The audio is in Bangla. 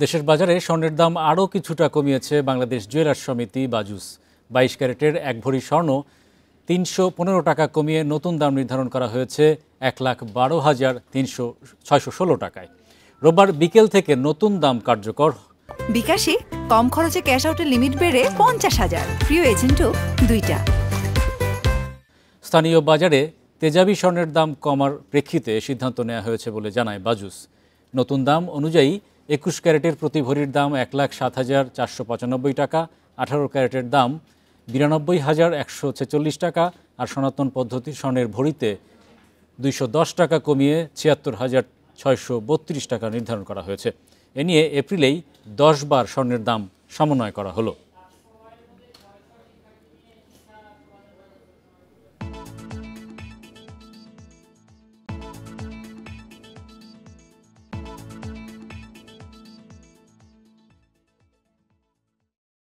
দেশের বাজারে স্বর্ণের দাম আরও কিছুটা কমিয়েছে বাংলাদেশ জুয়েলার্স সমিতি বাজুস। 22 ক্যারেটের 1 ভরি স্বর্ণ 315 টাকা কমিয়ে নতুন দাম নির্ধারণ করা হয়েছে 1,12,616 টাকায়। রোববার বিকেল থেকে নতুন দাম কার্যকর। বিকাশে কম খরচে ক্যাশ আউটের লিমিট বেড়ে 50,000, প্রিয় এজেন্টও 2টা। স্থানীয় বাজারে তেজাবি স্বর্ণের দাম কমার প্রেক্ষিতে সিদ্ধান্ত নেওয়া হয়েছে বলে জানায় বাজুস। নতুন দাম অনুযায়ী 21 ক্যারেটের প্রতি ভরির দাম 1,07,495 টাকা, 18 ক্যারেটের দাম 92,146 টাকা আর সনাতন পদ্ধতির স্বর্ণের ভরিতে 210 টাকা কমিয়ে 76,632 টাকা নির্ধারণ করা হয়েছে। এ নিয়ে এপ্রিলেই 10 বার স্বর্ণের দাম সমন্বয় করা হলো।